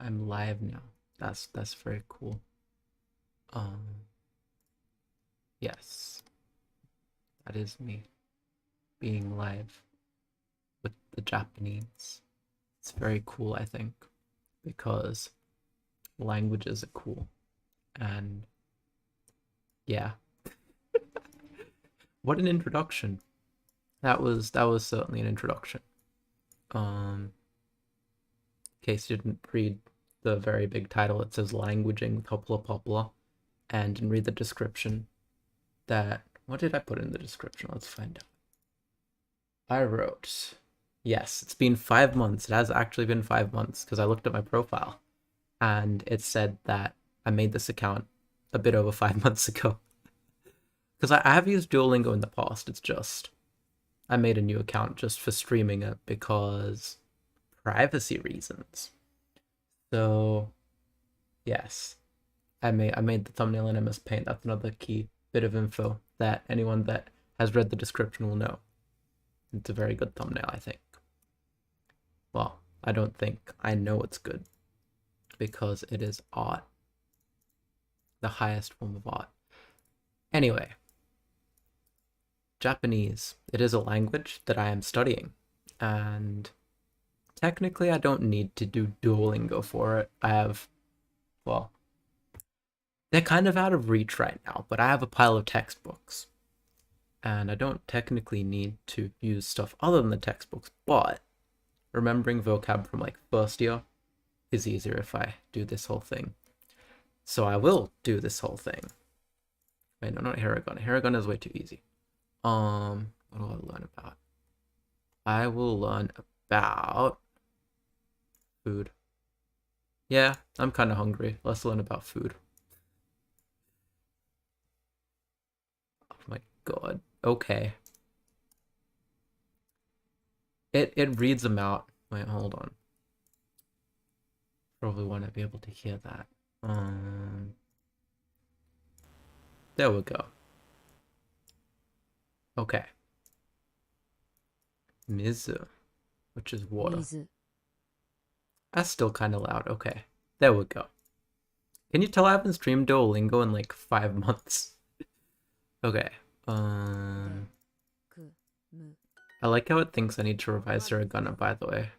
I'm live now. That's very cool. Um, yes, that is me being live with the Japanese. It's very cool, I think, because languages are cool. And yeah, what an introduction. That was certainly an introduction. In case you didn't read the very big title, it says languaging with hopolapopola, and didn't read the description. What did I put in the description? Let's find out. I wrote, yes, it's been 5 months. It has actually been 5 months because I looked at my profile and it said that I made this account a bit over 5 months ago. Because I have used Duolingo in the past. It's just I made a new account just for streaming it because privacy reasons. So yes, I made the thumbnail in mspaint. That's another key bit of info that anyone that has read the description will know. It's a very good thumbnail, I think. Well, I don't think. I know it's good because it is art. The highest form of art. Anyway, Japanese. It is a language that I am studying, and technically I don't need to do Duolingo for it. Well, they're kind of out of reach right now, but I have a pile of textbooks, and I don't technically need to use stuff other than the textbooks, but remembering vocab from like first year is easier if I do this whole thing. So I will do this whole thing. Wait, no, not Haragon. Haragon is way too easy. What do I learn about? I will learn about food. Yeah, I'm kind of hungry. Let's learn about food. Oh my god. Okay. It reads them out. Wait, hold on. Probably want to be able to hear that. There we go. Okay. Mizu, which is water. That's still kind of loud. Okay. There we go. Can you tell I haven't streamed Duolingo in like 5 months? Okay. I like how it thinks I need to revise hiragana, by the way.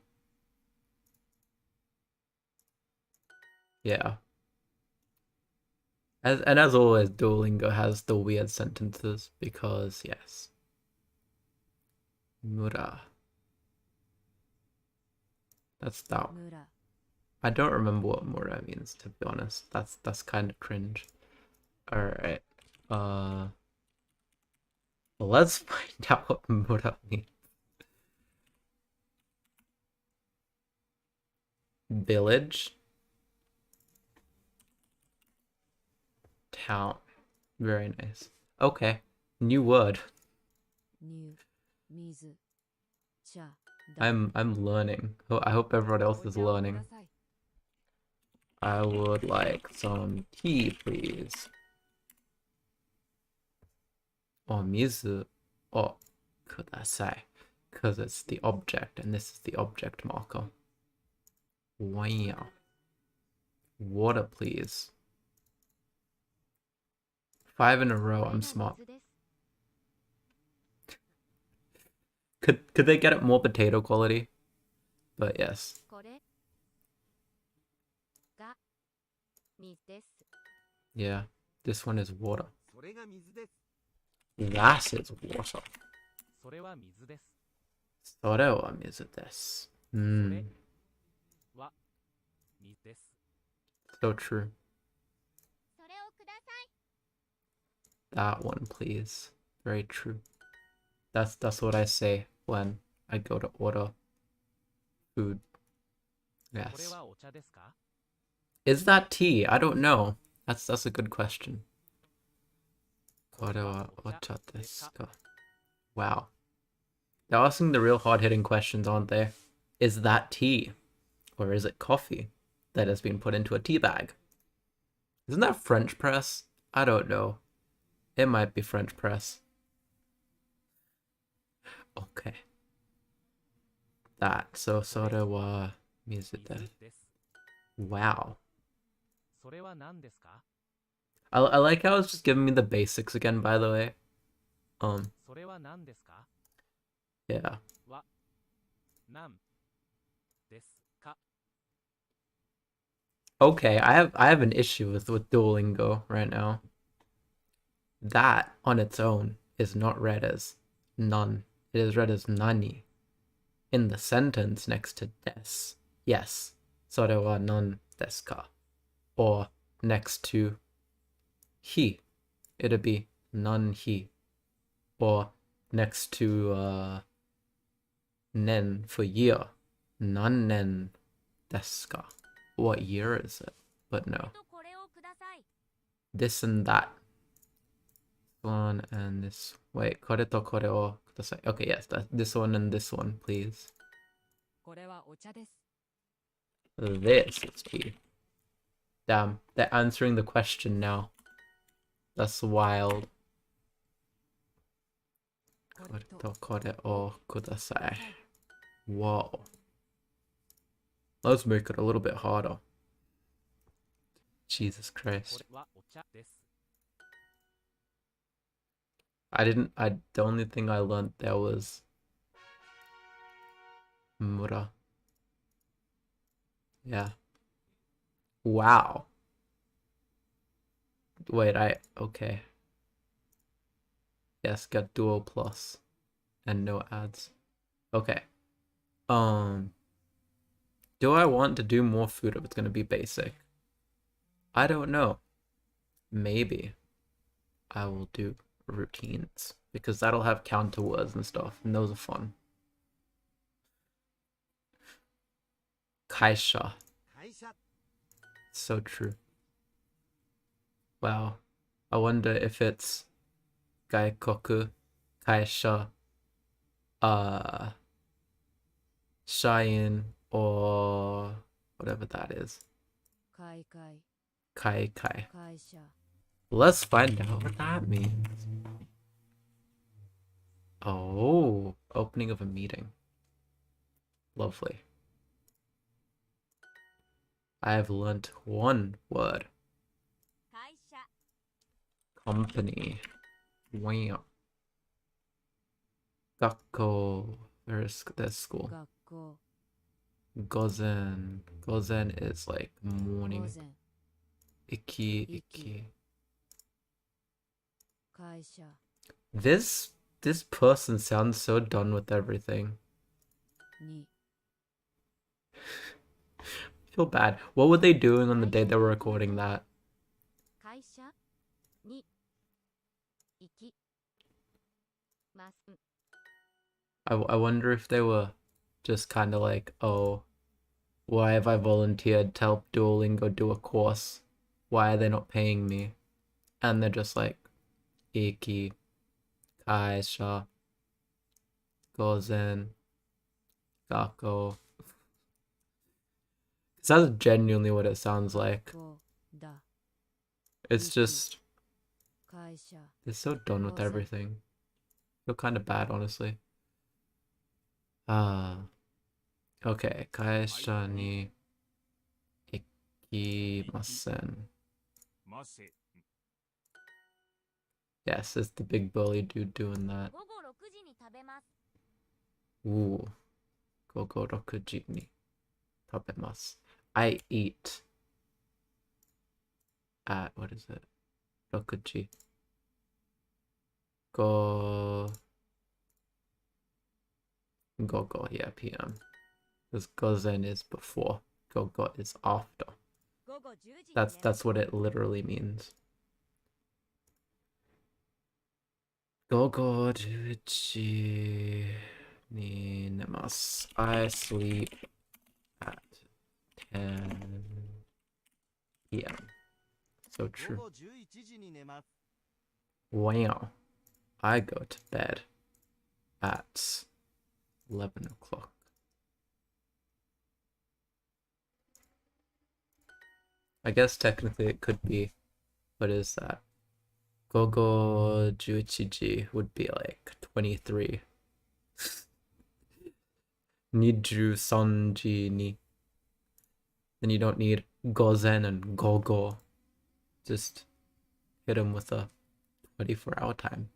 Yeah. As always, Duolingo has the weird sentences because, yes. Mura. That's that. I don't remember what mura means, to be honest. That's kind of cringe. Alright. Well, let's find out what mura means. Village. Town. Very nice. Okay. New word. I'm learning. I hope everyone else is learning. I would like some tea, please. Or mizu o kudasai. Because it's the object, and this is the object marker. Wow. Water, please. 5 in a row, I'm smart. Could they get it more potato quality? But yes. Yeah, this one is water. That is water. それは水です. So true. That one, please. Very true. That's what I say when I go to order food. Yes. Is that tea? I don't know. That's a good question. これはお茶ですか? Wow. They're asking the real hard-hitting questions, aren't they? Is that tea? Or is it coffee that has been put into a tea bag? Isn't that French press? I don't know. It might be French press. Okay. That. So, それは水です. Wow. それは何ですか I like how it's just giving me the basics again, by the way. それは何ですか Yeah. は、何ですか Okay, I have an issue with Duolingo right now. That on its own is not read as none. It is read as nani. In the sentence next to des. Yes. それは何ですか? Or next to he. It'd be none he. Or next to nen for year. None nen desu ka? What year is it? But no. これをください。 This and that. One and this. Wait, これとこれをください. Okay, yes, this one and this one, please. これはお茶です。 This is key. Damn, they're answering the question now. That's wild. これとこれをください. Whoa. Let's make it a little bit harder. Jesus こ Christ. れはお茶です。 The only thing I learned there was mura. Yeah. Wow. Wait, okay. Yes, get Duo Plus and no ads. Okay. Do I want to do more food if it's gonna be basic? I don't know. Maybe I will do routines because that'll have counter words and stuff, and those are fun. Kaisha. So true. Wow. I wonder if it's Gaikoku, Kaisha, Shayin, or whatever that is. 開会 Kai Kai. 会社 Let's find out what that means. Oh, opening of a meeting. Lovely. I have learnt one word. 会社 Company. Wow. Gakko. There's school. 学校 Gozen. Gozen is like 午 morning. 前 Iki. Iki. 会社 This person sounds so done with everything. に I feel bad. What were they doing on the day they were recording that? 会社に行きます I wonder if they were just kind of like, oh, why have I volunteered to help Duolingo do a course? Why are they not paying me? And they're just like, Iki, Kaisha, Gozen, Gakko. That's genuinely what it sounds like. こうだ It's just, 会社 they're so done with everything. I feel kind of bad, honestly. Okay, 会社に行きません. ませ。 Yes, it's the big burly dude doing that. 午後6時に食べます Ooh. 午後6時に食べます. I eat at, what is it? 6時. Go. Gogo, yeah, PM. Because gozen is before. Gogo is after. 午後10時に寝ます That's what it literally means. Gogo 10時に寝ます. I sleep at 10 p.m. So true. 午後11時に寝ます Wow. I go to bed at 11 o'clock. I guess technically it could be, what is that? Gogo Juichiji would be like 23. Niju Sanji ni. Then you don't need gozen and gogo. Just hit him with a 24-hour time.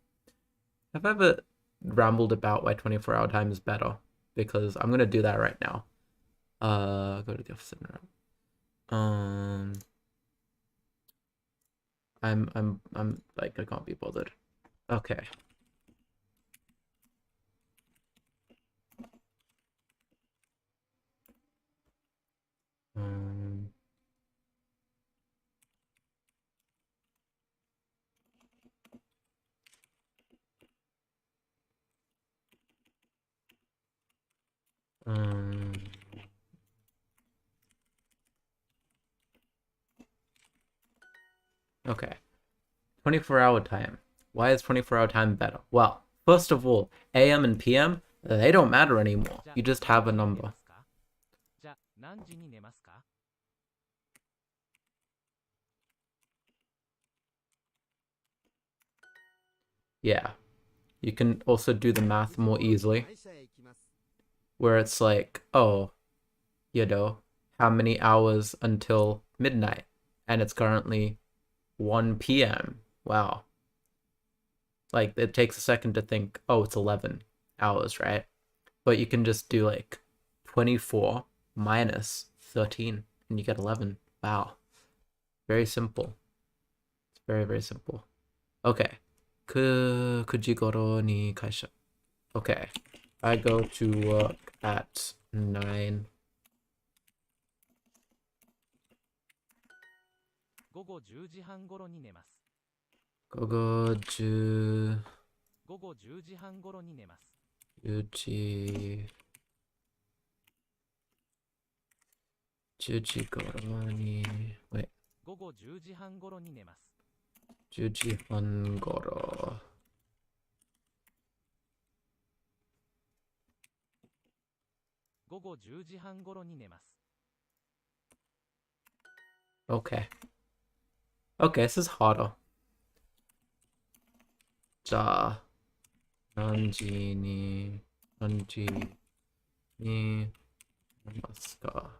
Have I ever rambled about why 24-hour time is better? Because I'm gonna do that right now. Go to the office and I'm like, I can't be bothered. Okay. Okay. 24-hour time. Why is 24-hour time better? Well, first of all, AM and PM, they don't matter anymore. You just have a number. じゃあ何時に寝ますか？ Yeah. You can also do the math more easily. Where it's like, oh, you know, how many hours until midnight? And it's currently 1 p.m. Wow. Like, it takes a second to think, oh, it's 11 hours, right? But you can just do like 24 minus 13 and you get 11. Wow. Very simple. It's very, very simple. Okay. 9時頃に会社. Okay. I go to work at 9. 午後10時半頃に寝ます。午後10時半頃に寝ます。10時頃に wait 午後10時半頃に寝ます。10時半頃午後10時半頃に寝ます。 Okay. Okay, this is harder. じゃあ何時に寝ますか?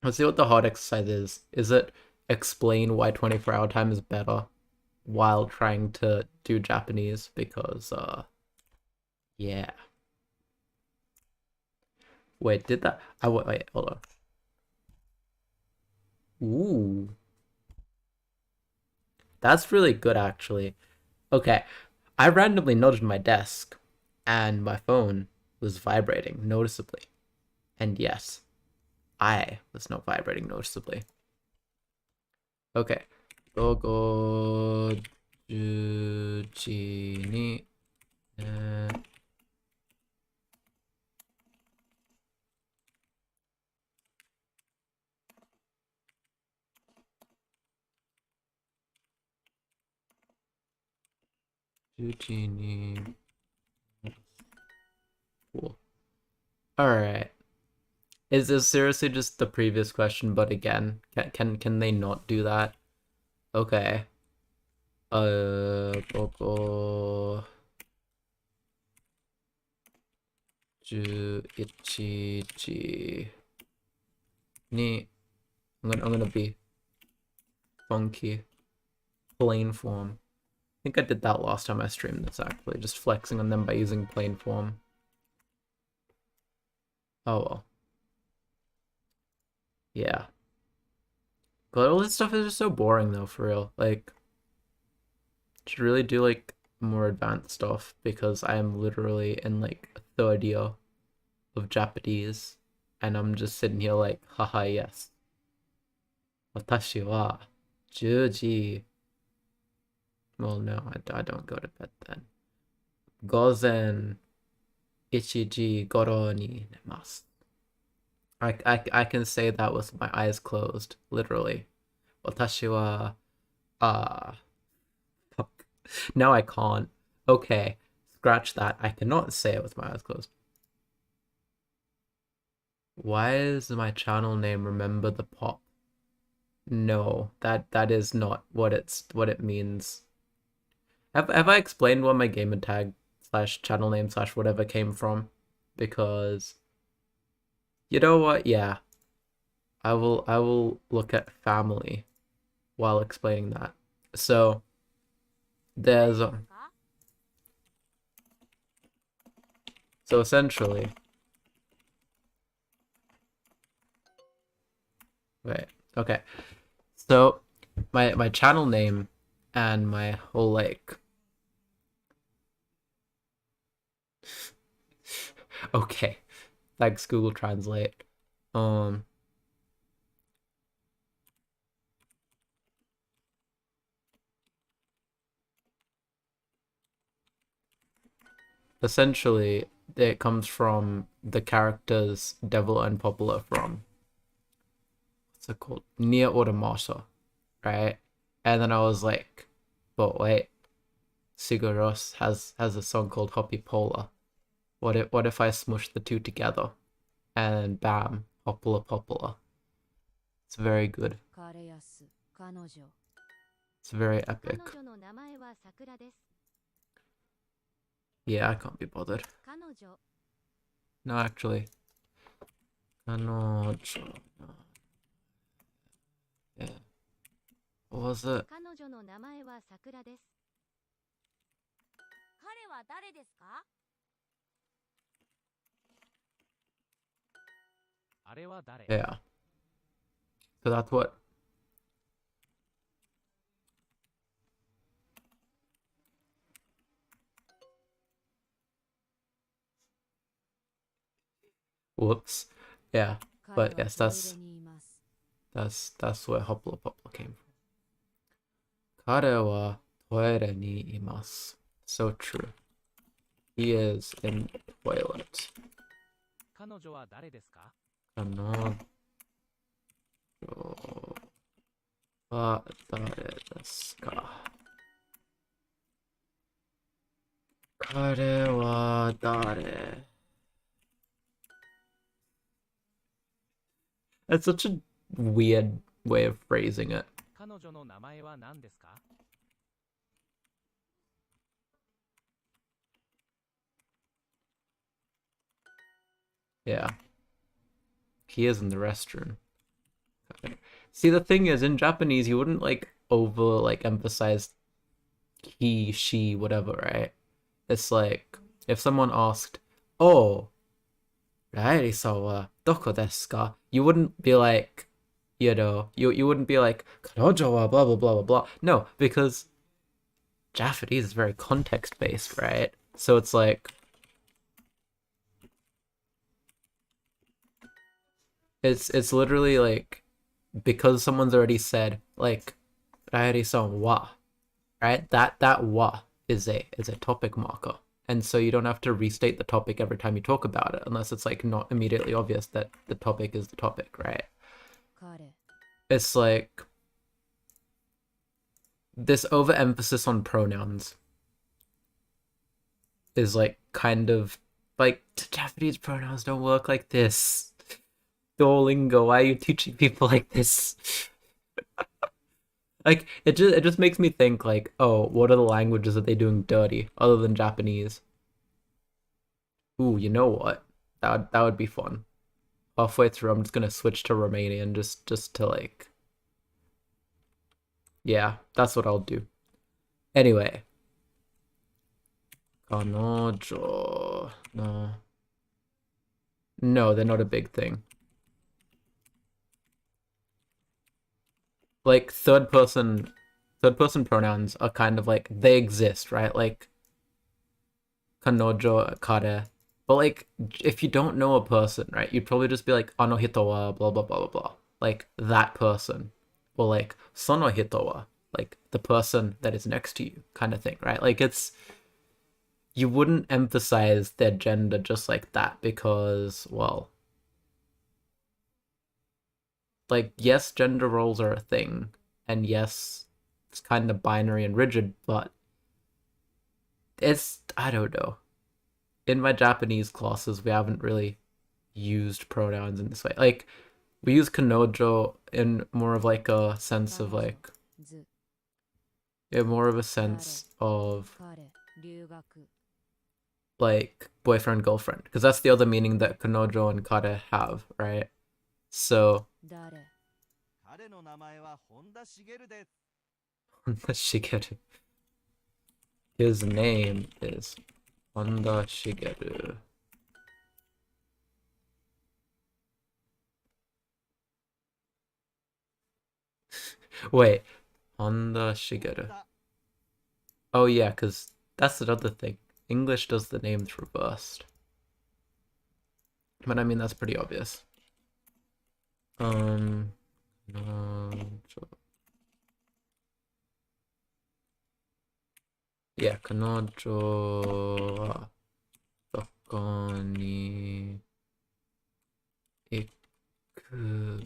Let's see what the hard exercise is. Is it explain why 24-hour time is better while trying to do Japanese? Because, yeah. Wait, did that? Wait, hold on. Ooh. That's really good, actually. Okay, I randomly noticed my desk, and my phone was vibrating noticeably. And yes, I was not vibrating noticeably. Okay. 午後10時に、10時に Cool. Alright. Is this seriously just the previous question, but again? Can they not do that? Okay. 午後11時に I'm gonna be funky. Plain form. I think I did that last time I streamed this, actually. Just flexing on them by using plain form. Oh well. Yeah. But all this stuff is just so boring, though, for real. Like, should really do, like, more advanced stuff, because I am literally in, like, a third year of Japanese, and I'm just sitting here like, haha, yes. 私は10時 Well, no, I don't go to bed then. 午前1時頃に寝ます. I can say that with my eyes closed, literally. 私は fuck. Now I can't. Okay, scratch that. I cannot say it with my eyes closed. Why is my channel name Remember the Pop? No, that is not what it means. Have I explained where my gamer tag / channel name / whatever came from? Because You know what? Yeah. I will look at family while explaining that. So there's ですか so essentially, wait, okay. So my channel name and my whole like okay, thanks Google Translate. Um essentially it comes from the characters Devil and Popular from what's it called? Near Automata, right? And then I was like, but wait, Sigur Rós has a song called Hopolapopola. What if I smush the two together and bam, hopolapopola. It's very good. 彼やす彼女 It's very 彼 epic. 女の名前は桜です Yeah, I can't be bothered. 彼女 No, actually. No, yeah. What was it? 彼女の名前は桜です彼は誰ですかあれは誰 Yeah. So that's what. Whoops. Yeah, 彼は but yes, トイレにいます that's where hopolapopola came from. 彼はトイレにいます. So true. He is in the toilet. 彼女は誰ですか 彼女は誰ですか彼は誰 That's such a weird way of phrasing it. 彼女の名前は何ですか Yeah. He is in the restroom. Okay. See, the thing is, in Japanese, you wouldn't like over like emphasize he, she, whatever, right? It's like if someone asked, "Oh, Rairi-san wa doko desu ka?" You wouldn't be like, you wouldn't be like, "Kanojo wa blah blah blah blah blah." No, because Japanese is very context based, right? So it's like it's literally like because someone's already said like Rairi-san wa, right? That wa is a topic marker. And so you don't have to restate the topic every time you talk about it unless it's like not immediately obvious that the topic is the topic, right? 彼 It's like this overemphasis on pronouns is like kind of like Japanese pronouns don't work like this. Duolingo, why are you teaching people like this? Like it just makes me think like, oh, what are the languages that they doing dirty other than Japanese? Ooh, you know what? That would be fun. Halfway through, I'm just gonna switch to Romanian just to like, yeah, that's what I'll do. Anyway, kanojo, no, they're not a big thing. Like third person pronouns are kind of like they exist, right? Like kanojo, kare. But like if you don't know a person, right, you'd probably just be like ano hito wa blah blah blah blah blah. Like that person. Or like sono hito wa, like the person that is next to you kind of thing, right? Like it's you wouldn't emphasize their gender just like that because, well, like yes, gender roles are a thing, and yes, it's kind of binary and rigid, but it's I don't know. In my Japanese classes, we haven't really used pronouns in this way. Like we use kanojo in more of like a sense of like ず in more of a sense of 彼留学 like boyfriend, girlfriend, because that's the other meaning that kanojo and kare have, right? So 誰彼の名前は本田茂です。 Shigeru. His name is Honda Shigeru. Wait, Honda Shigeru. Oh yeah, because that's another thing. English does the names reversed. But I mean, that's pretty obvious. Um, yeah, kanojo wa doko ni iku.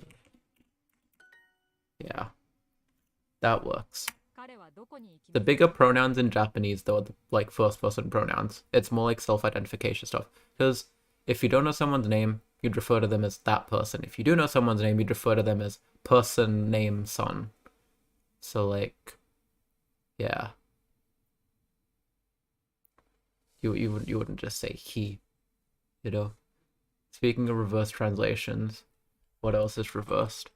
Yeah, that works. 彼はどこに行き The ます bigger pronouns in Japanese, though, are the, like first person pronouns. It's more like self-identification stuff. Because if you don't know someone's name, you'd refer to them as that person. If you do know someone's name, you'd refer to them as person, name, son. So like, yeah, you wouldn't just say he, you know. Speaking of reverse translations, what else is reversed?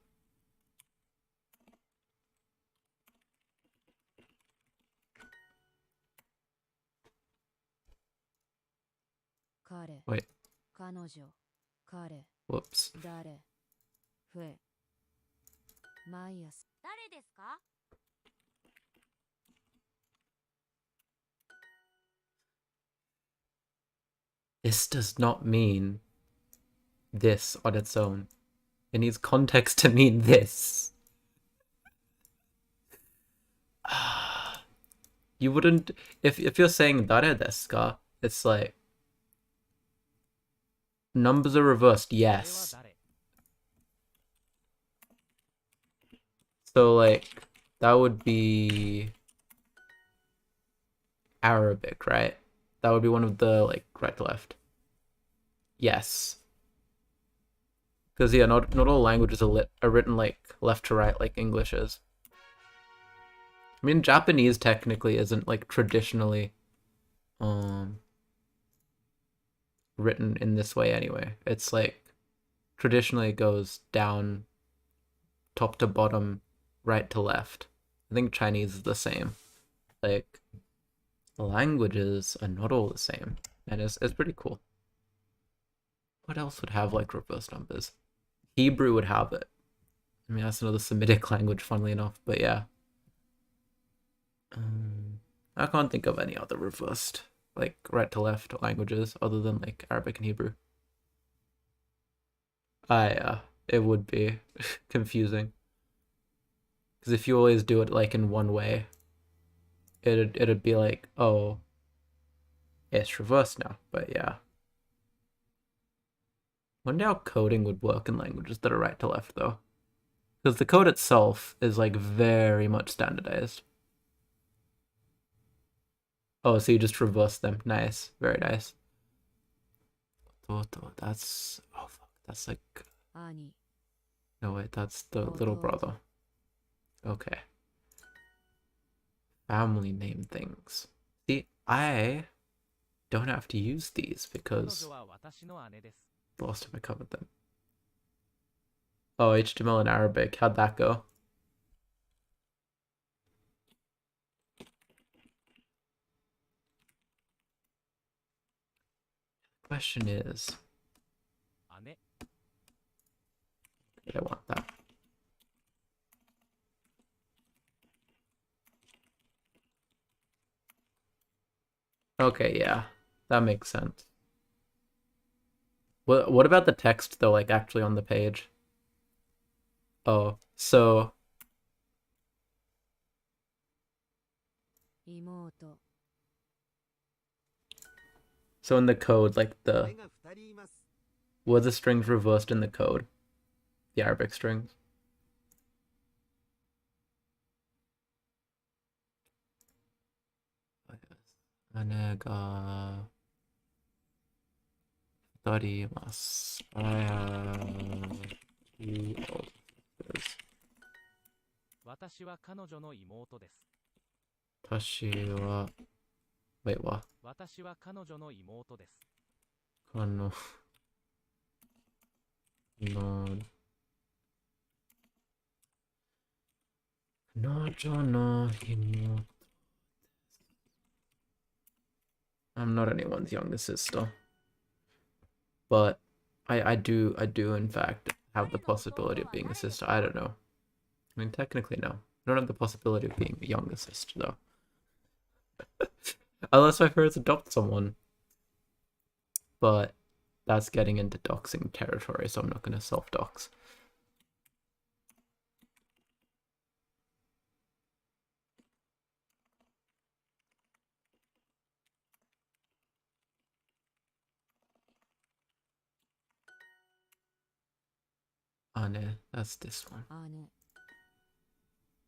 彼 Wait, 彼女彼 whoops. 誰増え毎朝誰ですか This does not mean this on its own. It needs context to mean this. You wouldn't if you're saying dare desu ka, it's like numbers are reversed, これは yes. 誰 So like that would be Arabic, right? That would be one of the like right to left. Yes. Because yeah, not all languages are written like left to right like English is. I mean, Japanese technically isn't like traditionally written in this way anyway. It's like traditionally it goes down top to bottom, right to left. I think Chinese is the same. Like the languages are not all the same, and it's pretty cool. What else would have like reverse numbers? Hebrew would have it. I mean, that's another Semitic language, funnily enough, but yeah. I can't think of any other reversed, like right to left languages other than like Arabic and Hebrew. Yeah, it would be confusing. Because if you always do it like in one way, it'd be like, oh, it's reversed now. But yeah. Wonder how coding would work in languages that are right to left though. Because the code itself is like very much standardized. Oh, so you just reverse them. Nice. Very nice. That's oh fuck. That's like 兄 no wait, that's the little brother. Okay. Family name things. See, I don't have to use these 彼 because 女は私の姉です。 the last time I covered them. Oh, HTML in Arabic. How'd that go? Question is, 姉 did I want that? Okay, yeah, that makes sense. What about the text though, like actually on the page? Oh, so 妹 so in the code, like 姉 the が2人います。 were the strings reversed in the code? The Arabic strings? 내가 2人います. I have 2 others. 私は彼女の妹です。 私は Wait, Wait, what? 私は彼女の妹です。 No. No. No. I'm not anyone's younger sister. But I do in fact have the possibility of being a sister. I don't know. I mean, technically no. I don't have the possibility of being a younger sister though. Unless my parents adopt someone. But that's getting into doxing territory, so I'm not gonna self-dox. Ane, that's this one. 姉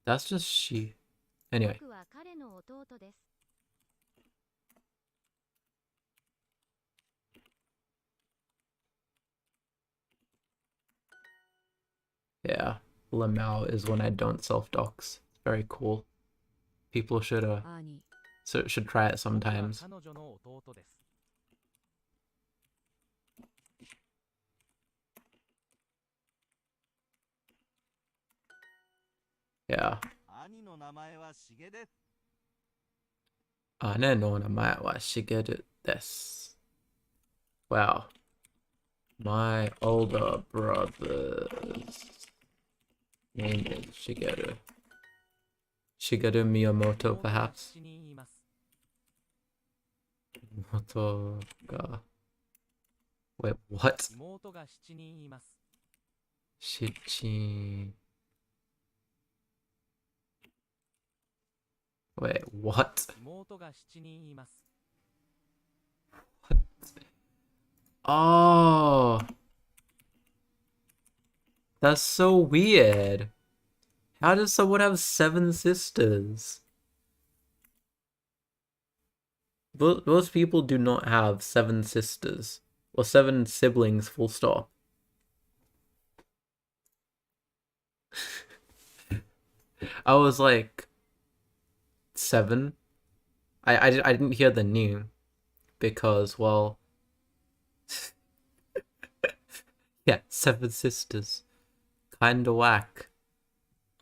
That's just she. Anyway. 僕は彼の弟です。 Yeah, Lamau is when I don't self-dox. It's very cool. People should 兄 should try it 僕は sometimes. 彼女の弟です。 Yeah. 兄の名前はしげです。 Ane no namae wa Shigeru desu. Wow. My older brother's name is Shigeru. Shigeru Miyamoto, 妹が perhaps? 7人います。 Moto ga... Wait, what? 妹が7人います。 Shichi... Wait, what? 妹が7人います。 Oh! That's so weird. How does someone have 7 sisters? Most people do not have 7 sisters. Or 7 siblings, full stop. I was like... 7? I didn't hear the name. Because, well... yeah, 7 sisters. Kinda whack.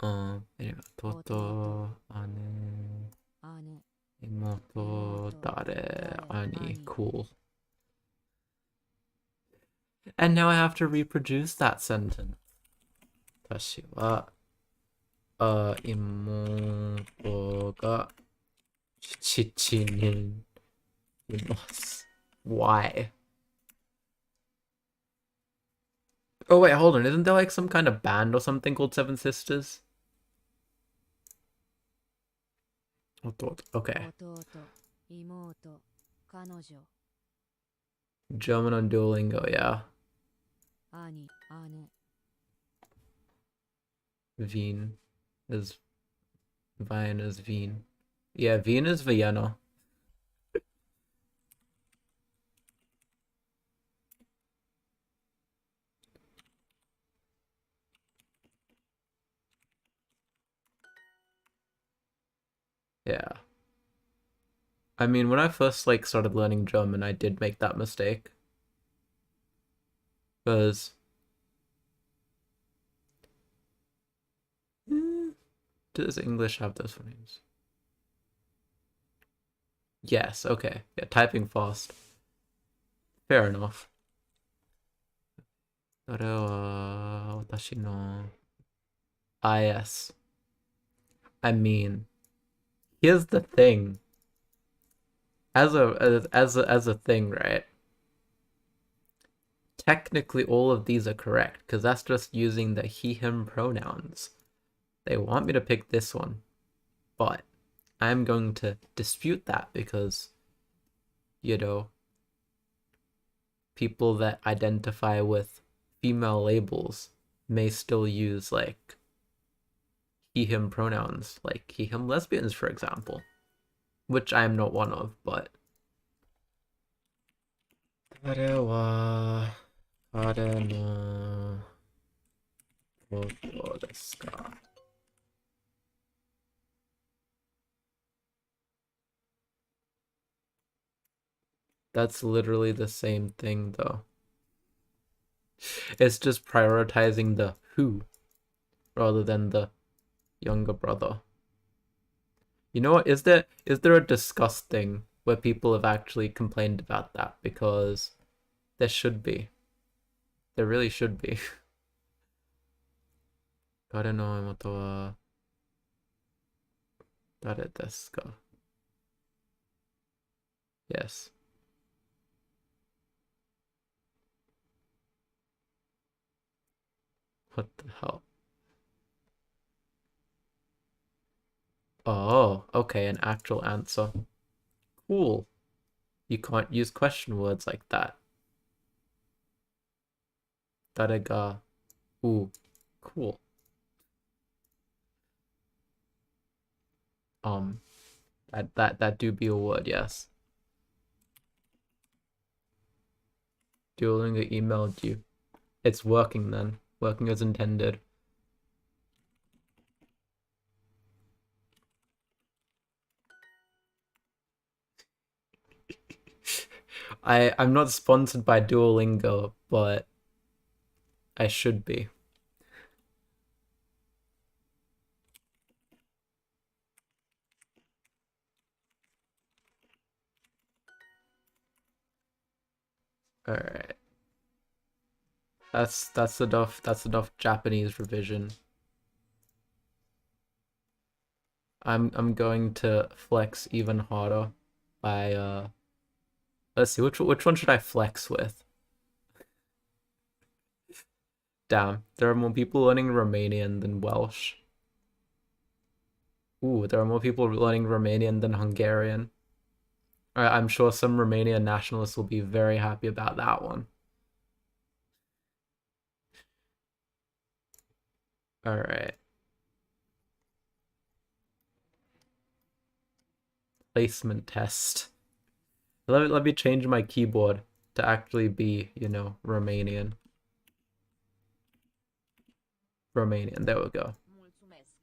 Anyway, Toto, Ane, 姉 Imoto, Dare, Ani, Ani. cool. And now I have to reproduce that sentence. Tashi wa, imoto ga 7人 imasu. Why? Oh wait, hold on. Isn't there like some kind of band or something called Seven Sisters? Okay. 弟妹彼女 German on Duolingo, yeah. 兄姉 Wien is Wien is Wien. Yeah, Wien is Vienna. Yeah. I mean, when I first like started learning German, I did make that mistake. Because does English have those phonemes? Yes, okay. Yeah, typing fast. Fair enough. それは私の yes. I mean, here's the thing. As a thing, right? Technically, all of these are correct because that's just using the he/him pronouns. They want me to pick this one, but I'm going to dispute that because, you know, people that identify with female labels may still use like he/him pronouns, like he/him lesbians, for example, which I am not one of, but. 彼は彼のことですか? That's literally the same thing, though. It's just prioritizing the who rather than the younger brother. You know what? Is there a discuss thing where people have actually complained about that? Because there should be. There really should be. 彼の妹は誰ですか? Yes. What the hell? Oh, okay, an actual answer. Cool. You can't use question words like that. 誰が Ooh, cool. That do be a word, yes. Duolingo emailed you. It's working then. Working as intended. I'm not sponsored by Duolingo, but I should be. Alright. That's enough Japanese revision. I'm going to flex even harder by let's see, which one should I flex with? Damn, there are more people learning Romanian than Welsh. Ooh, there are more people learning Romanian than Hungarian. Alright, I'm sure some Romanian nationalists will be very happy about that one. Alright. Placement test. Let me change my keyboard to actually be, you know, Romanian. Romanian, there we go. Mulțumesc.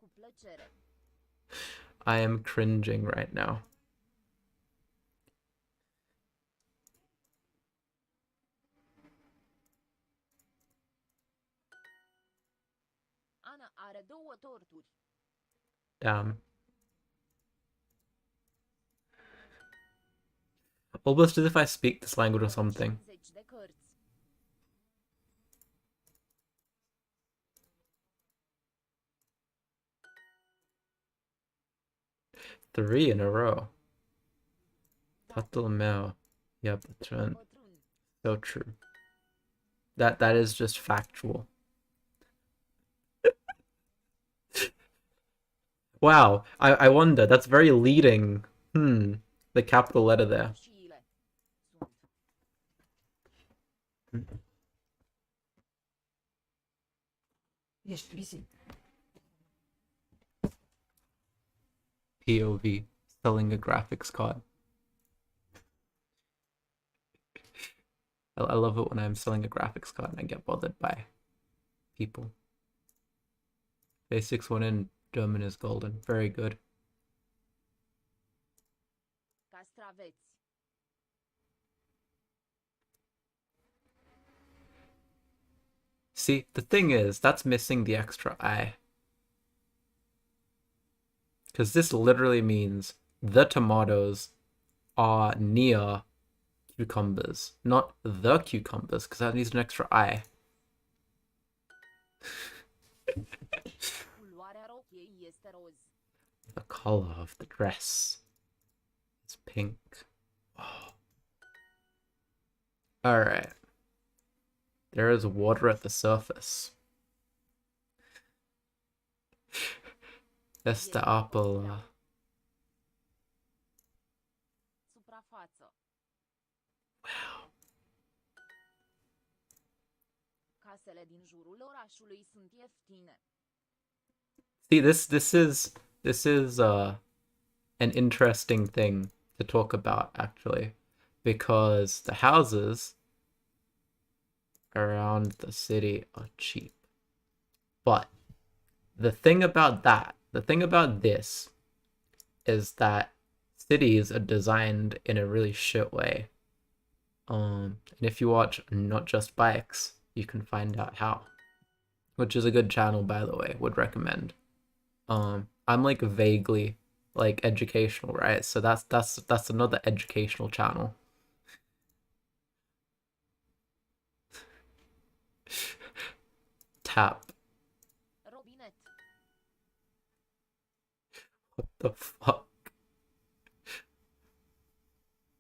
Cu plăcere. I am cringing right now. Ana are 2 torturi. Damn. Almost as if I speak this language or something. 50 de cărți. Three in a row. Tatăl meu. Yep, that's right. Bătrân. So true. That is just factual. Wow, I wonder, that's very leading. The capital letter there. Șiile. Sunt. Ești busy. POV, selling a graphics card. I love it when I'm selling a graphics card and I get bothered by people. Basics 1 in German is golden. Very good. Castraveți. See, the thing is, that's missing the extra I. Because this literally means the tomatoes are near cucumbers, not the cucumbers, because that needs an extra I. Culoarea rochiei este roz. The color of the dress is pink. Oh. Alright. There is water at the surface. Este apă. Suprafață. Wow. Casele din jurul orașului sunt ieftine. See, this is an interesting thing to talk about actually, because the houses around the city are cheap. But the thing about this is that cities are designed in a really shit way And if you watch Not Just Bikes, you can find out how. Which is a good channel, by the way, would recommend. I'm like vaguely like educational, right? So that's another educational channel. Tap. Robinet. What the fuck?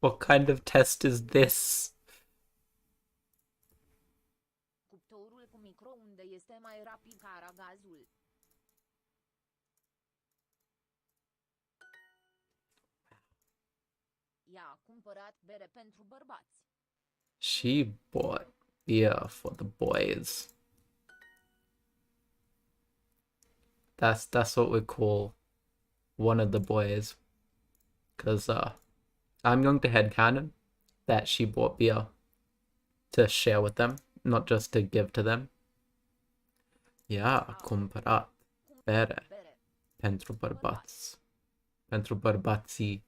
What kind of test is this? Cuptorul cu microunde este mai rapid ca aragazul. Ea a cumpărat bere pentru bărbați. She bought beer for the boys. That's what we call one of the boys. Cause I'm going to headcanon that she bought beer to share with them, not just to give to them. Yeah, cumpărat bere pentru bărbați. Pentru bărbații.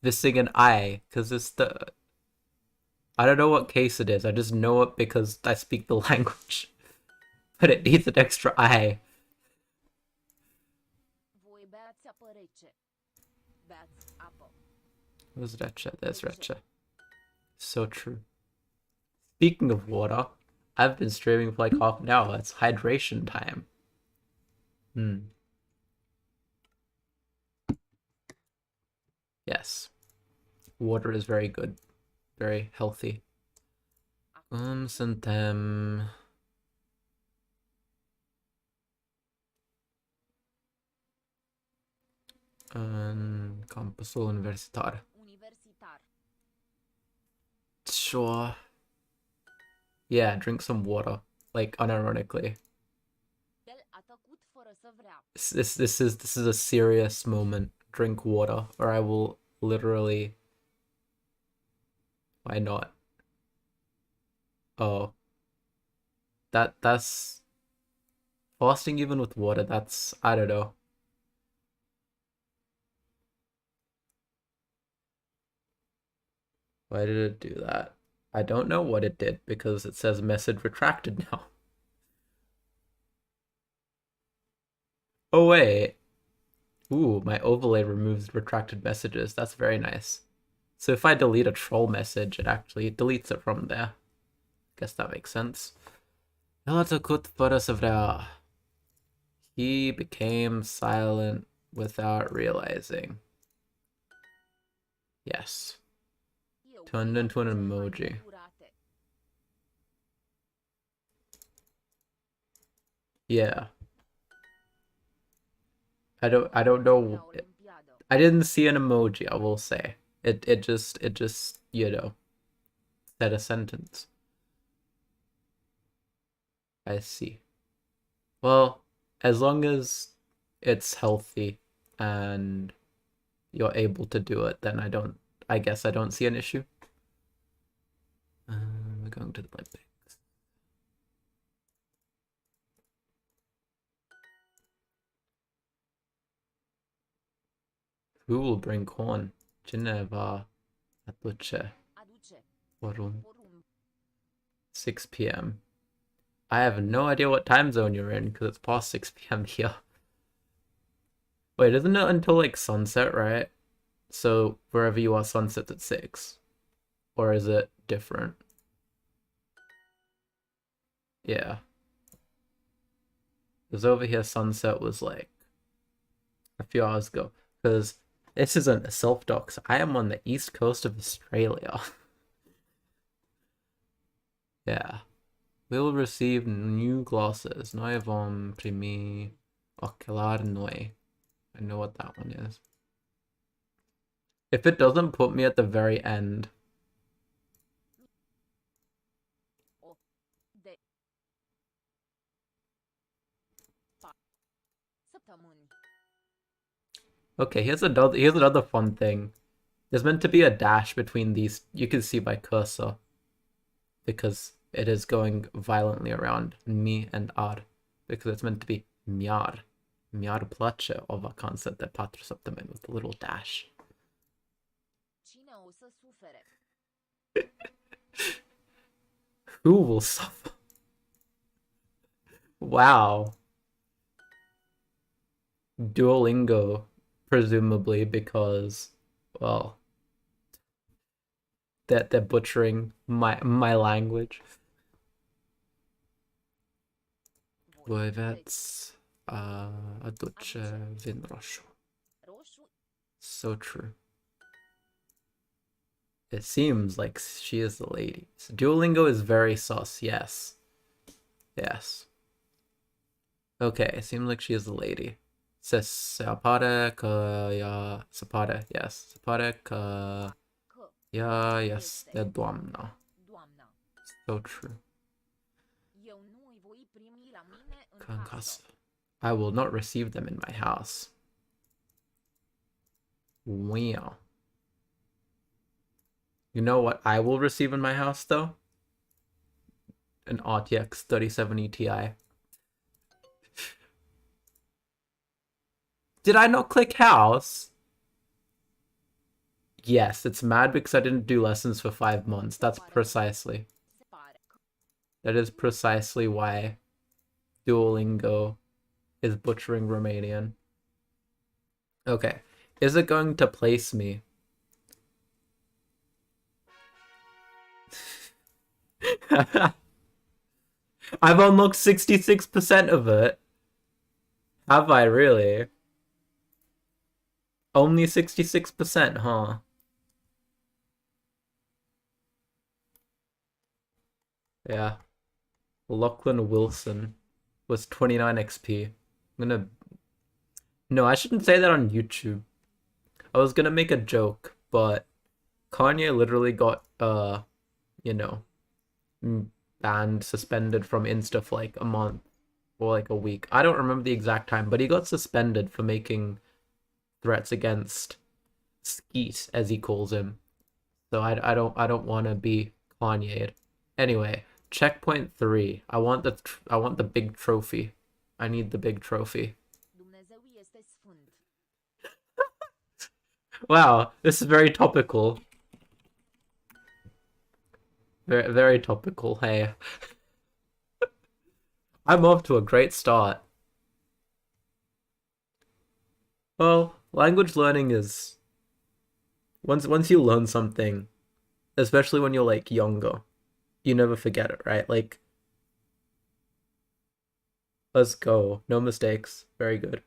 Missing an I, because it's the... I don't know what case it is, I just know it because I speak the language. But it needs an extra I. Voi beați apă rece. Beați apă. Where's rece? There's rece. So true. Speaking of water, I've been streaming for like half an hour. It's hydration time. Yes. Water is very good. Very healthy. Suntem... În campusul universitar. Universitar. Sure. Yeah, drink some water. Like, unironically. El a tăcut fără să vrea. This is a serious moment. Drink water, or I will literally... Why not? Oh. That's... Fasting even with water, that's... I don't know. Why did it do that? I don't know what it did, because it says message retracted now. Oh wait. Ooh, my overlay removes retracted messages. That's very nice. So if I delete a troll message, it actually deletes it from there. Guess that makes sense. He became silent without realizing. Yes. Turned into an emoji. Yeah. I don't know. I didn't see an emoji, I will say. It just, you know, said a sentence. I see. Well, as long as it's healthy and you're able to do it, then I guess I don't see an issue. We're going to the Olympics. Who will bring corn? Geneva. Aduce. Forum. 6 p.m. I have no idea what time zone you're in because it's past 6 p.m. here. Wait, isn't it until like sunset, right? So wherever you are, sunset's at 6. Or is it different? Yeah. Because over here, sunset was like a few hours ago. Because this isn't a self-dox. I am on the east coast of Australia. Yeah. We'll receive new glasses. Noi vom primi ochelari noi. I know what that one is. If it doesn't put me at the very end. Okay, here's another fun thing. There's meant to be a dash between these. You can see my cursor. Because it is going violently around mi and ar. Because it's meant to be miar. Mi-ar place o vacanță de 4 săptămâni with a little dash. Cine o să sufere? Who will suffer? Wow. Duolingo, presumably because, well, that they're butchering my language. Vojec a duce vin roshu. So true. It seems like she is the lady. So Duolingo is very sus, yes. Yes. Okay, it seems like she is the lady. Se apare că ea... Se pare, yes. Se pare că ea este doamna. So true. Că în casă. I will not receive them in my house. Wow. You know what I will receive in my house, though? An RTX 3070 Ti. Did I not click house? Yes, it's mad because I didn't do lessons for 5 months. That is precisely why Duolingo is butchering Romanian. Okay. Is it going to place me? I've unlocked 66% of it. Have I really? Only 66%, huh? Yeah. Lachlan Wilson was 29 XP. I'm gonna... No, I shouldn't say that on YouTube. I was gonna make a joke, but Kanye literally got, you know, banned, suspended from Insta for like a month or like a week. I don't remember the exact time, but he got suspended for making threats against Skeet, as he calls him. So I don't want to be Kanye'd. Anyway, checkpoint 3. I want the big trophy. I need the big trophy. Wow, this is very topical. Very, very topical, hey. I'm off to a great start. Well, language learning is... Once you learn something, especially when you're, like, younger, you never forget it, right? Like, let's go. No mistakes. Very good.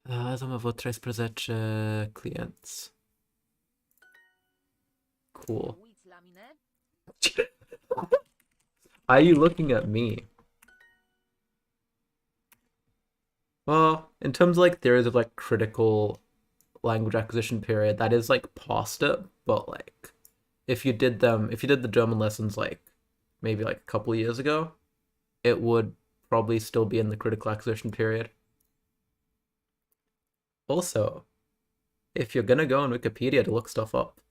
Am avut 13 clients. Cool. Are you looking at me? Well, in terms of like theories of like critical language acquisition period, that is like past it, but like if you did the German lessons like maybe like a couple of years ago, it would probably still be in the critical acquisition period. Also, if you're gonna go on Wikipedia to look stuff up,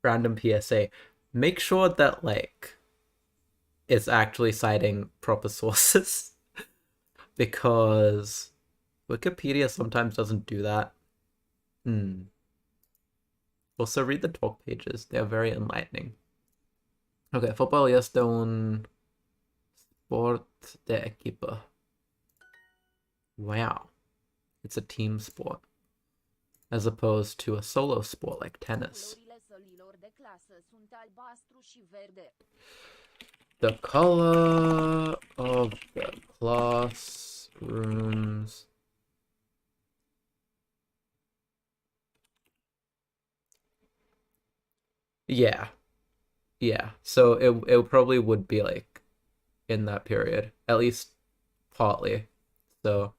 random PSA, make sure that like it's actually citing proper sources because Wikipedia sometimes doesn't do that. Also read the talk pages, they are very enlightening. Okay, fotbal este un sport de equipo. Wow. It's a team sport, as opposed to a solo sport like tennis. The color of the classrooms. Yeah. Yeah. So it probably would be like in that period, at least partly. So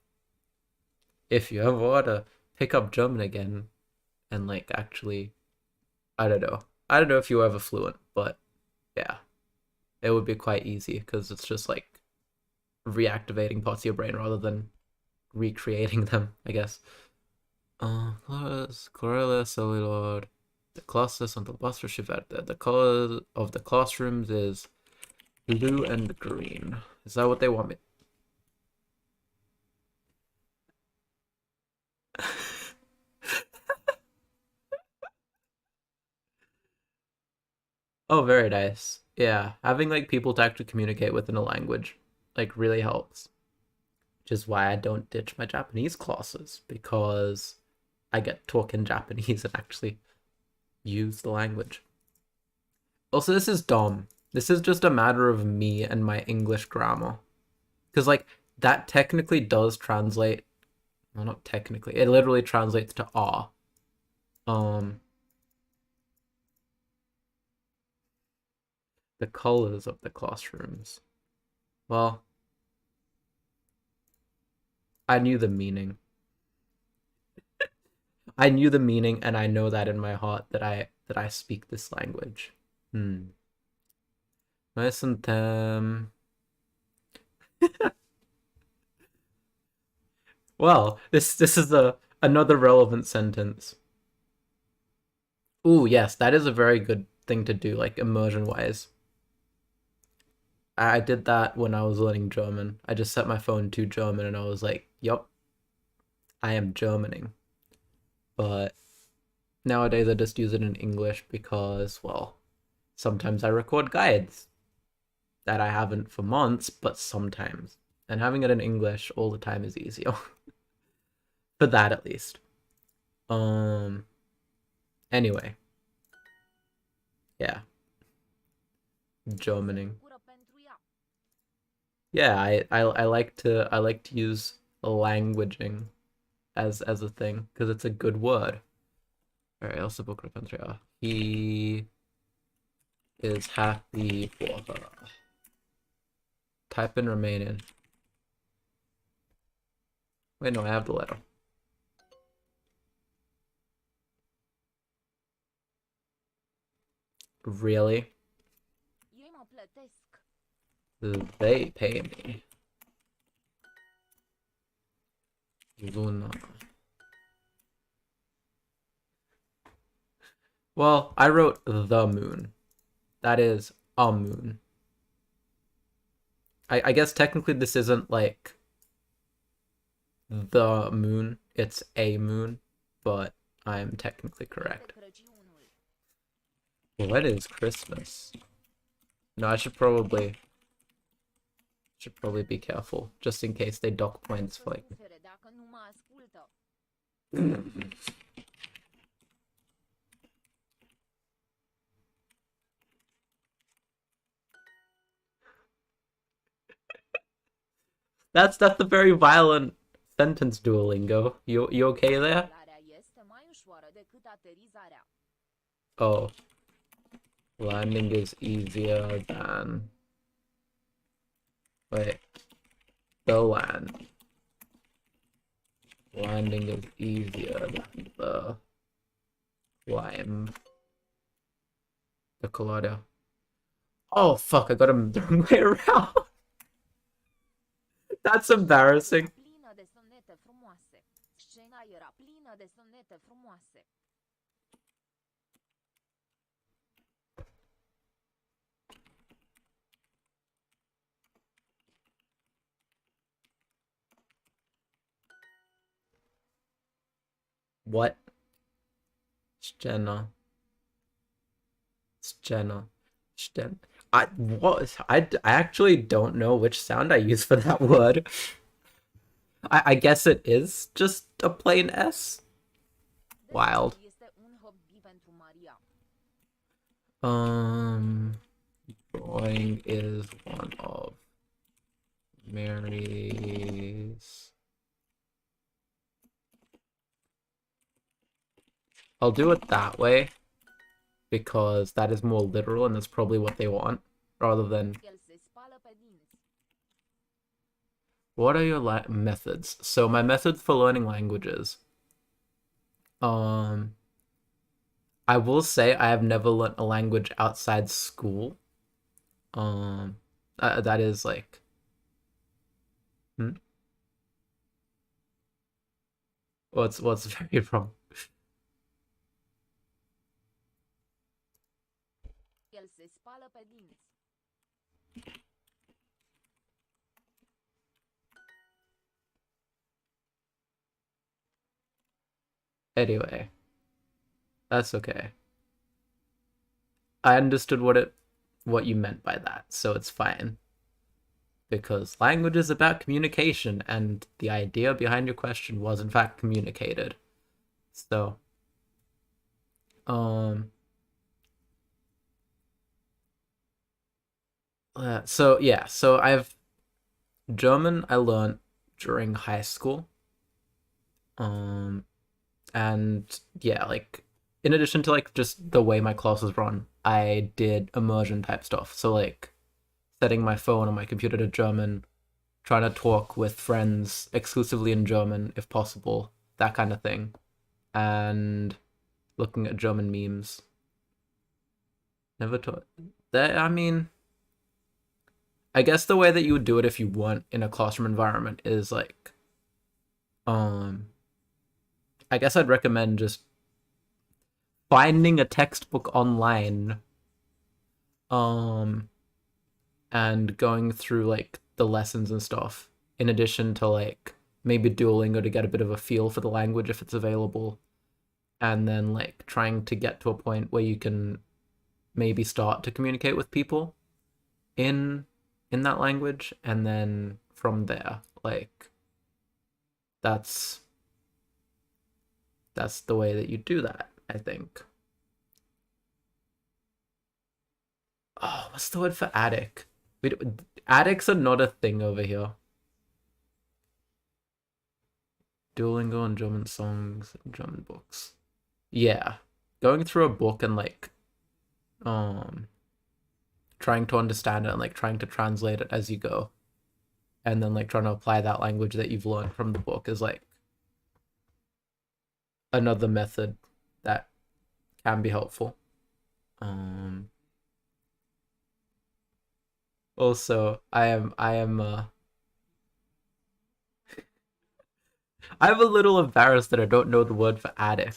if you ever want to pick up German again and like actually, I don't know if you were ever fluent, but yeah, it would be quite easy because it's just like reactivating parts of your brain rather than recreating them, I guess. Colorless, cellular, the classes on the bus verde. The color of the classrooms is blue and green. Is that what they want me? Oh, very nice. Yeah, having like people to actually communicate with in a language like really helps. Which is why I don't ditch my Japanese classes, because I get talking Japanese and actually use the language. Also, this is dumb. This is just a matter of me and my English grammar. Because, like, that technically does translate. Well, not technically. It literally translates to ah. The colors of the classrooms. Well, I knew the meaning. I knew the meaning, and I know that in my heart that I speak this language. Listen them. Well, this is another relevant sentence. Ooh, yes, that is a very good thing to do, like immersion wise. I did that when I was learning German. I just set my phone to German and I was like, yup, I am Germaning. But nowadays I just use it in English because, well, sometimes I record guides that I haven't for months, but sometimes. And having it in English all the time is easier. For that at least. Anyway. Yeah. Germaning. Yeah, I like to use languaging as a thing because it's a good word. Alright, also book country. He is happy for her. Type in Romanian. Wait, no, I have the letter. Really? They pay me. Luna. Well, I wrote the moon. That is a moon. I guess technically this isn't like the moon, it's a moon, but I'm technically correct. What is Christmas? No, I should probably be careful, just in case they dock points for like. That's a very violent sentence, Duolingo. You okay there? Oh. Landing is easier than... Wait. The land. Landing is easier than the climb. The collider. Oh fuck, I got him the wrong way around. That's embarrassing. What? Jenna. It's Jenna. Sten. I actually don't know which sound I use for that word. I guess it is just a plain S. Wild. Drawing is one of Mary's. I'll do it that way because that is more literal and that's probably what they want, rather than... What are your methods? So my methods for learning languages. I will say I have never learnt a language outside school. That is like... What's very wrong? Anyway, that's okay. I understood what it what you meant by that, so it's fine. Because language is about communication, and the idea behind your question was in fact communicated. So, so I've German I learned during high school. And yeah, like in addition to like just the way my classes run, I did immersion type stuff. So like setting my phone on my computer to German, trying to talk with friends exclusively in German if possible, that kind of thing. And looking at German memes. Never taught that. I mean, I guess the way that you would do it if you weren't in a classroom environment is like, I guess I'd recommend just finding a textbook online, and going through like the lessons and stuff, in addition to like maybe Duolingo to get a bit of a feel for the language if it's available, and then like trying to get to a point where you can maybe start to communicate with people in that language, and then from there, like that's the way that you do that, I think. Oh, what's the word for attic? Attics are not a thing over here. Duolingo and German songs and German books. Yeah, going through a book and like trying to understand it and like trying to translate it as you go, and then like trying to apply that language that you've learned from the book is like another method that can be helpful. Also, I'm a little embarrassed that I don't know the word for attic.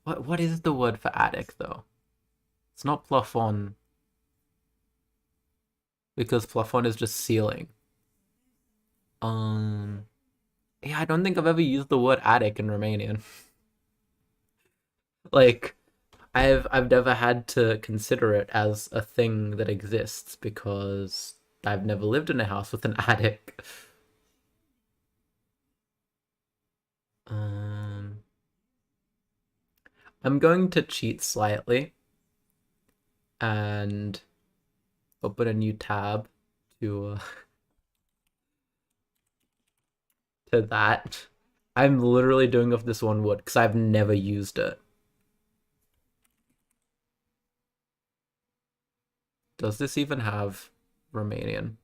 What is the word for attic though? It's not plafond, because plafond is just ceiling. Yeah, I don't think I've ever used the word attic in Romanian. Like, I've never had to consider it as a thing that exists because I've never lived in a house with an attic. I'm going to cheat slightly and open a new tab to to that. I'm literally doing off this one word because I've never used it. Does this even have Romanian?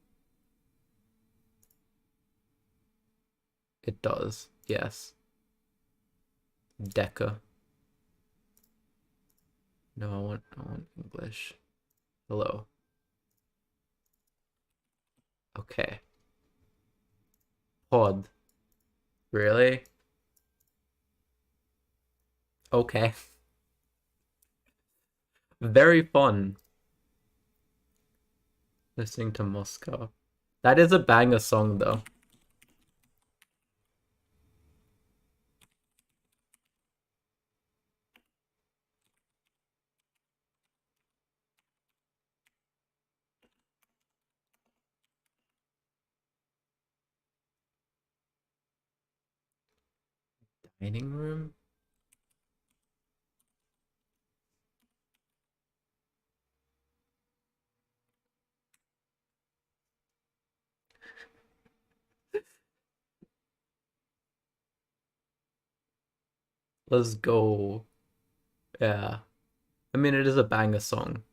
It does, yes. Deca. No, I want English. Hello. Okay. Pod. Really? Okay. Very fun. Listening to Moscow. That is a banger song though. Dining room? Let's go. Yeah. I mean, it is a banger song,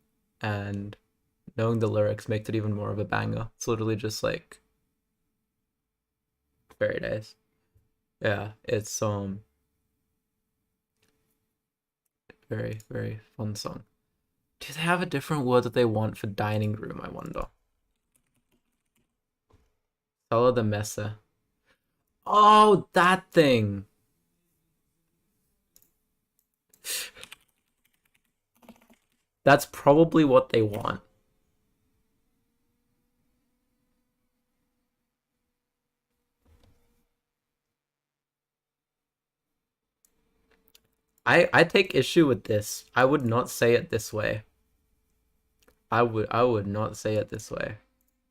and knowing the lyrics makes it even more of a banger. It's literally just like very nice. Yeah, it's very, very fun song. Do they have a different word that they want for dining room, I wonder? Sala the mesa. Oh, that thing. That's probably what they want. I take issue with this. I would not say it this way. I would not say it this way.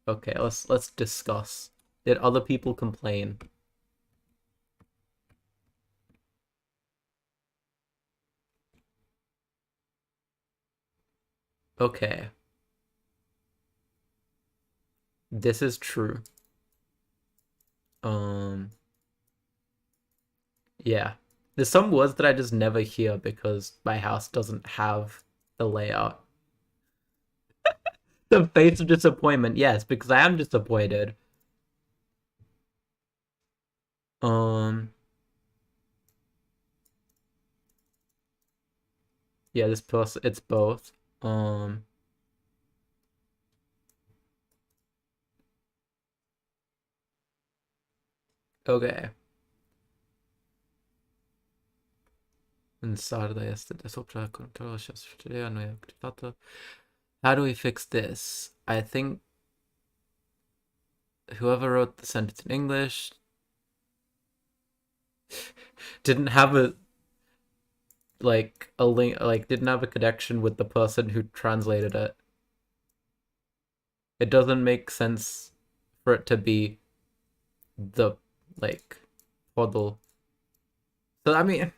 Okay, let's discuss. Did other people complain? Okay. This is true. Yeah. There's some words that I just never hear because my house doesn't have the layout. The face of disappointment, yes, because I am disappointed. Yeah, this person, it's both. Okay. How do we fix this? I think whoever wrote the sentence in English didn't have a link, didn't have a connection with the person who translated it. It doesn't make sense for it to be the podl. So I mean,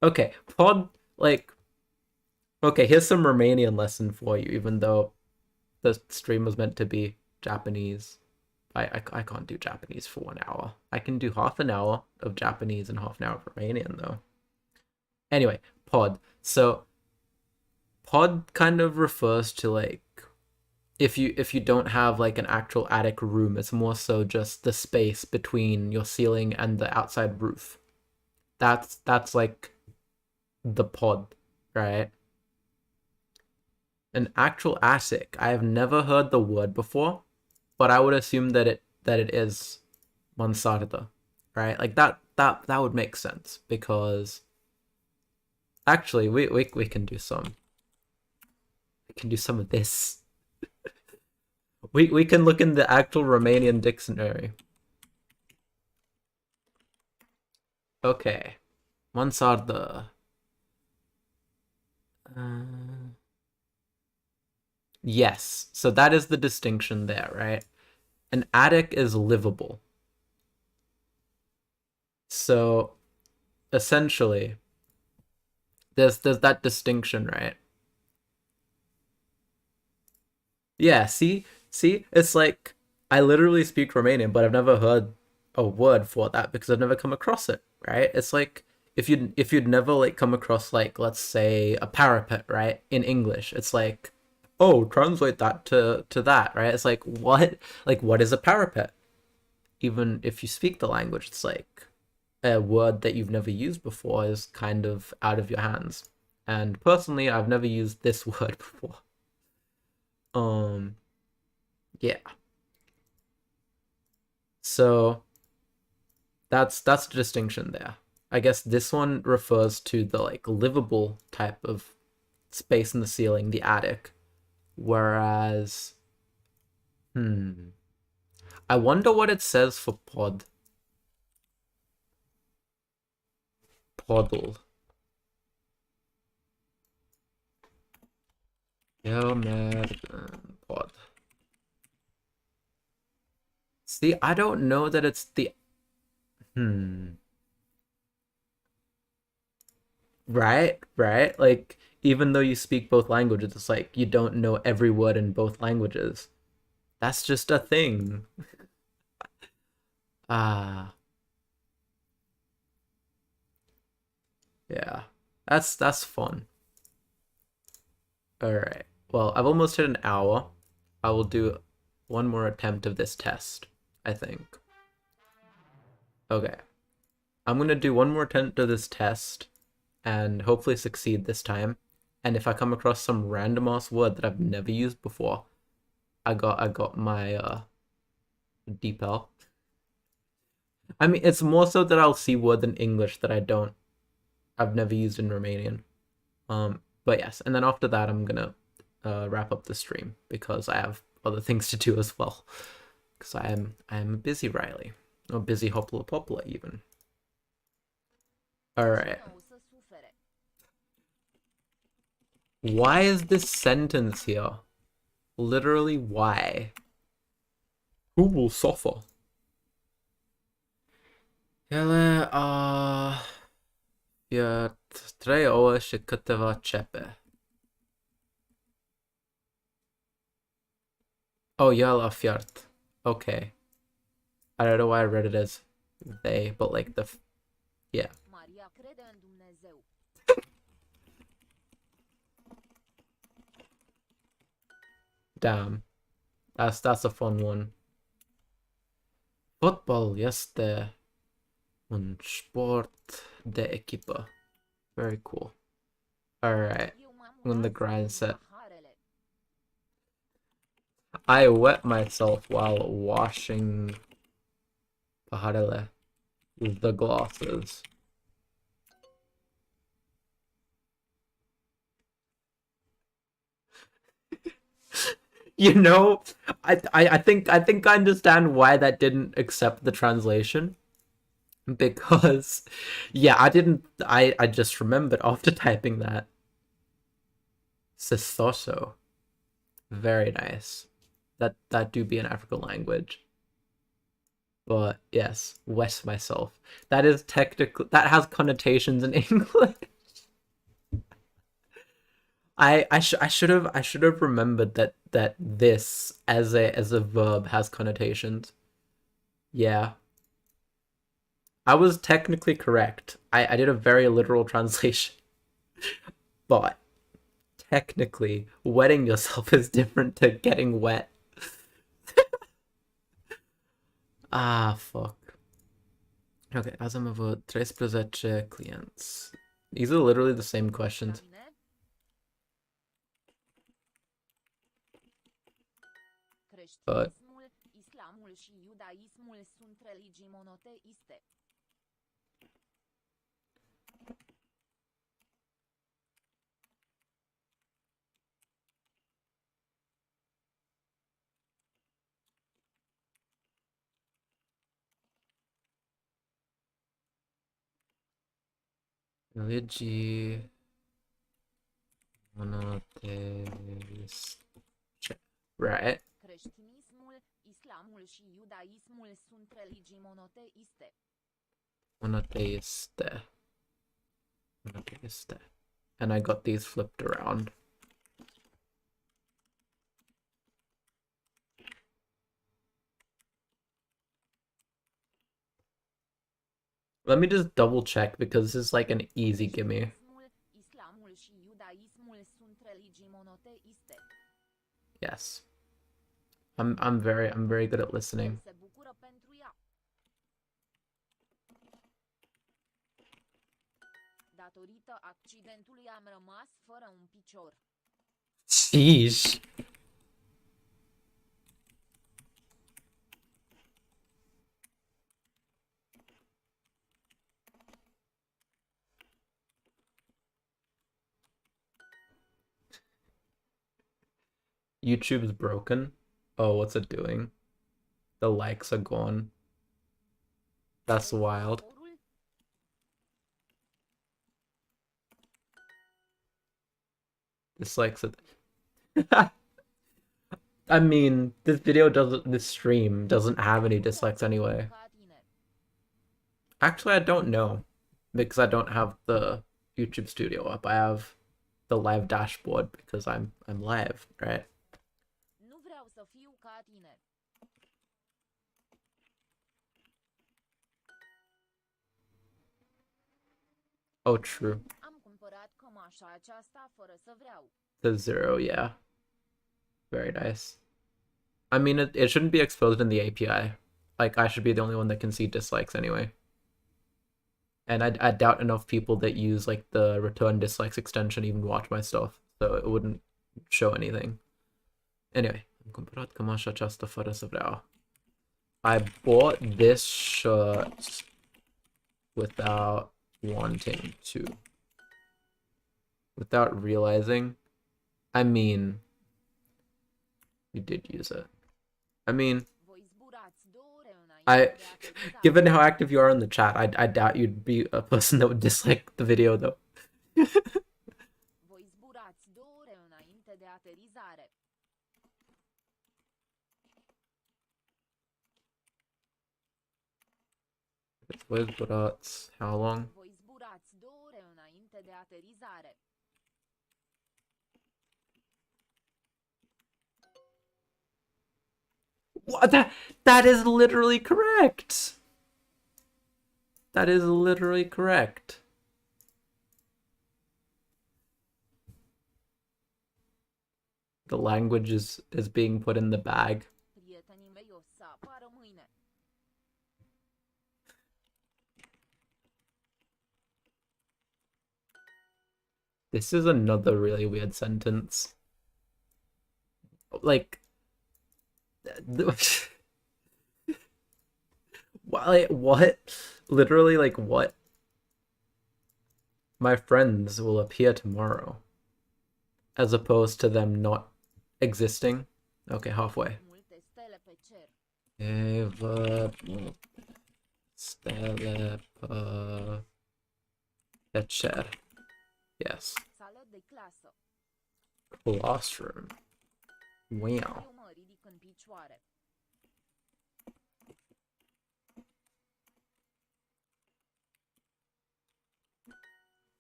okay, okay, here's some Romanian lesson for you, even though the stream was meant to be Japanese. I can't do Japanese for 1 hour. I can do half an hour of Japanese and half an hour of Romanian though. Anyway, pod. So pod kind of refers to if you don't have an actual attic room, it's more so just the space between your ceiling and the outside roof. That's like the pod, right? An actual attic. I have never heard the word before, but I would assume that it is mansarda, right? That would make sense because actually we can do some. We can do some of this. We can look in the actual Romanian dictionary. Okay, mansarda. Yes, so that is the distinction there, right? An attic is livable. So essentially, there's that distinction, right? Yeah, see, it's like I literally speak Romanian, but I've never heard a word for that because I've never come across it, right? It's like if you'd never come across let's say a parapet, right? In English, it's like, oh, translate that to that, right? It's like what is a parapet? Even if you speak the language, it's like a word that you've never used before is kind of out of your hands. And personally, I've never used this word before. Yeah. So that's the distinction there. I guess this one refers to the livable type of space in the ceiling, the attic. Whereas I wonder what it says for pod. Podl. Pod. See, I don't know that it's the right? Even though you speak both languages, it's you don't know every word in both languages. That's just a thing. Ah. Yeah. That's fun. Alright. Well, I've almost hit an hour. I will do one more attempt of this test, I think. Okay. I'm gonna do one more attempt of this test and hopefully succeed this time. And if I come across some random ass word that I've never used before, I got my DeepL. I mean, it's more so that I'll see words in English that I've never used in Romanian. But yes, and then after that, I'm gonna wrap up the stream because I have other things to do as well. Because I am busy Riley, or busy hopolapopola even. All right. Why is this sentence here? Literally, why? Who will suffer? Hele, ja, 3 år skyttet Chepe. Oh, Jala Fjart. Okay. I don't know why I read it as they, but like yeah. Maria crede în Dumnezeu. Damn. That's a fun one. Football este un sport de equipa. Very cool. Alright. When the grind set. I wet myself while washing paharele with the glosses. You know, I think I understand why that didn't accept the translation. Because yeah, I just remembered after typing that. Sisoso. Very nice. That do be an African language. But yes, wet myself. That is technically, that has connotations in English. I should have remembered that this as a verb has connotations. Yeah. I was technically correct. I did a very literal translation. But technically, wetting yourself is different to getting wet. Ah, fuck. Okay, as I'm about 13 clients. These are literally the same questions. But Creștinismul, islamul și iudaismul sunt religii monoteiste. religie monotheist. Right. Creștinismul, islamul și iudaismul sunt religii monoteiste. Monotheiste. Monotheiste. And I got these flipped around. Let me just double check because this is like an easy gimme. Islamul și iudaismul sunt religii monoteiste. Yes. I'm very good at listening. Se bucură pentru ea. Datorită accidentului am rămas fără un picior. Sheesh. YouTube's broken. Oh, what's it doing? The likes are gone. That's wild. Dislikes it. I mean, this stream doesn't have any dislikes anyway. Actually, I don't know. Because I don't have the YouTube studio up. I have the live dashboard because I'm live, right? Oh, true. The 0, yeah. Very nice. I mean, it shouldn't be exposed in the API. Like, I should be the only one that can see dislikes anyway. And I doubt enough people that use, like, the return dislikes extension even watch my stuff. So it wouldn't show anything. Anyway. I bought this shirt without wanting to. Without realizing. I mean, you did use it. I mean, given how active you are in the chat, I doubt you'd be a person that would dislike the video though. înainte de aterizare. With Brats, how long? Voi zburați 2 ore înainte de aterizare. What? That is literally correct. That is literally correct. The language is being put in the bag. Prietenii mei o să apară mâine. This is another really weird sentence. Like, what? Literally, like, what? My friends will appear tomorrow. As opposed to them not existing. Okay, halfway. Multe stele pe cer. Eva stele pe cer. Yes. Sală de clasă. Classroom. Wow. Eu mă ridic în picioare.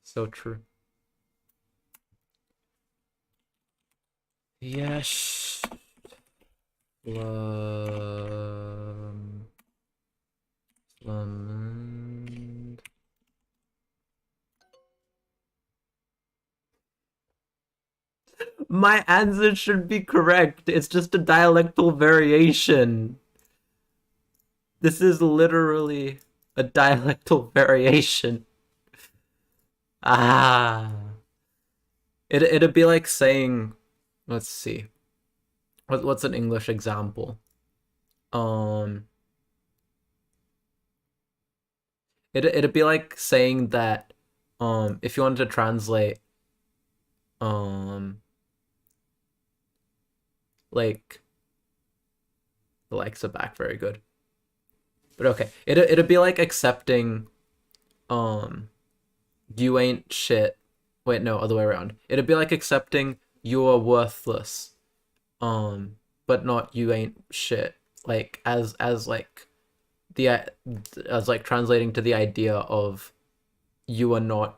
So true. Yes. Slummed. My answer should be correct. It's just a dialectal variation. This is literally a dialectal variation. Ah. It'd be like saying, let's see. What's an English example? It'd be like saying that if you wanted to translate like the likes of back, very good. But okay, it'd be like accepting you ain't shit. Wait, no, other way around. It'd be like accepting you're worthless, but not you ain't shit. Like as like translating to the idea of you are not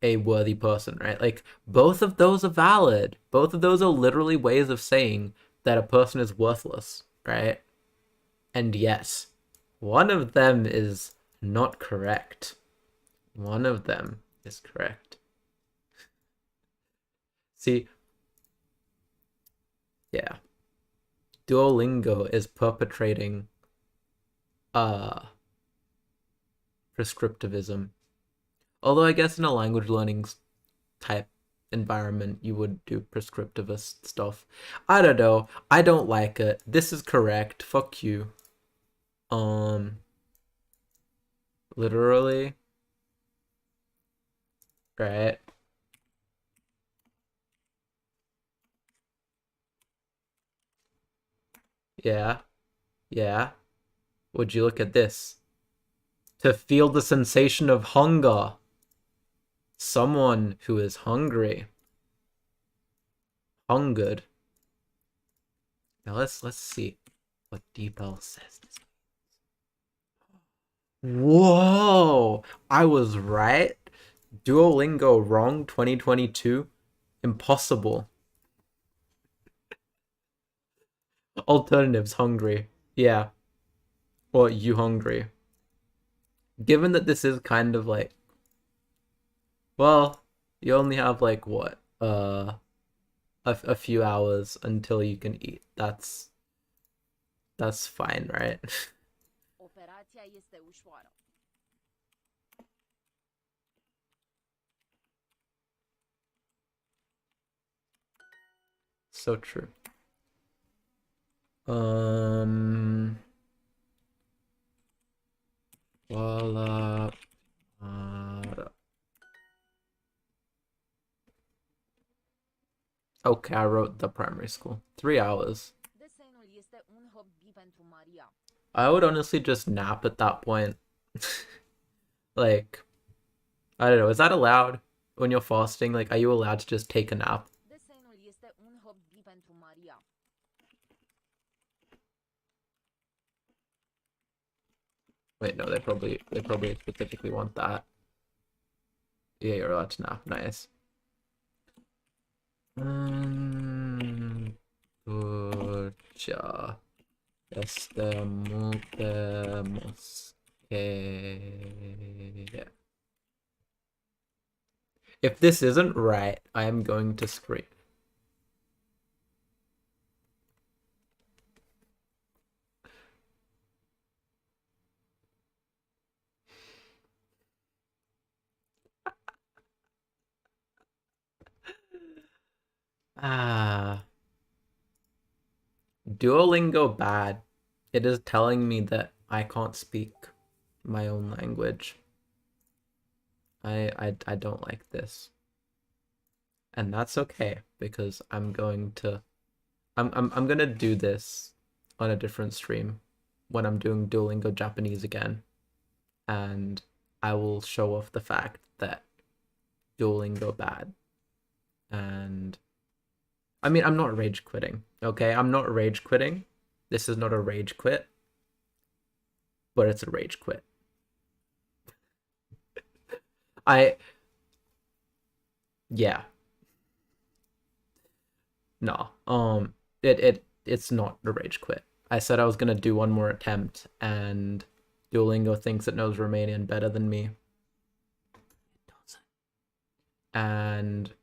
a worthy person, right? Like both of those are valid. Both of those are literally ways of saying that a person is worthless, right? And yes, one of them is not correct. One of them is correct. See, yeah. Duolingo is perpetrating prescriptivism. Although I guess in a language learning type environment, you would do prescriptivist stuff. I don't know. I don't like it. This is correct. Fuck you. Literally. Right. Yeah. Yeah. Would you look at this? To feel the sensation of hunger. Someone who is hungry. Hungered. Now let's see what DeepL says. Whoa! I was right. Duolingo wrong 2022. Impossible. Alternatives hungry. Yeah. Or you hungry. Given that this is kind of like, well, you only have like what? A few hours until you can eat. That's fine, right? Operația este ușoară. So true. Voila. Okay, I wrote the primary school. 3 hours. Desenul este un hobby pentru Maria. I would honestly just nap at that point. Like, I don't know, is that allowed when you're fasting? Like, are you allowed to just take a nap? Desenul este Un hobby pentru Maria. Wait, no, they probably specifically want that. Yeah, you're allowed to nap. Nice. Escucha. Mutemos que... If this isn't right, I am going to scream. Duolingo bad. It is telling me that I can't speak my own language. I don't like this. And that's okay because I'm gonna do this on a different stream when I'm doing Duolingo Japanese again. And I will show off the fact that Duolingo bad. And I mean, I'm not rage quitting, okay? I'm not rage quitting. This is not a rage quit, but it's a rage quit. Yeah. No. It's not a rage quit. I said I was gonna do one more attempt, and Duolingo thinks it knows Romanian better than me. It doesn't. And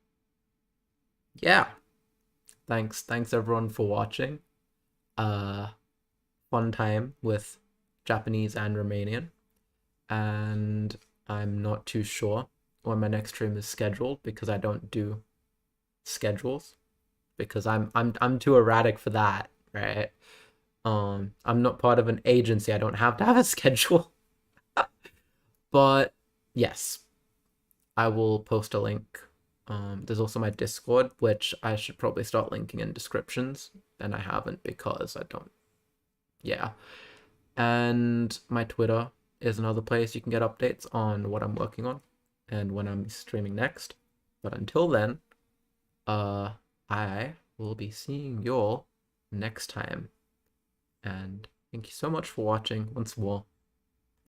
yeah. Thanks everyone for watching. Fun time with Japanese and Romanian. And I'm not too sure when my next stream is scheduled because I don't do schedules because I'm too erratic for that, right? I'm not part of an agency. I don't have to have a schedule. But yes, I will post a link. There's also my Discord, which I should probably start linking in descriptions, and I haven't because I don't. Yeah. And my Twitter is another place you can get updates on what I'm working on and when I'm streaming next. But until then, I will be seeing you all next time. And thank you so much for watching once more.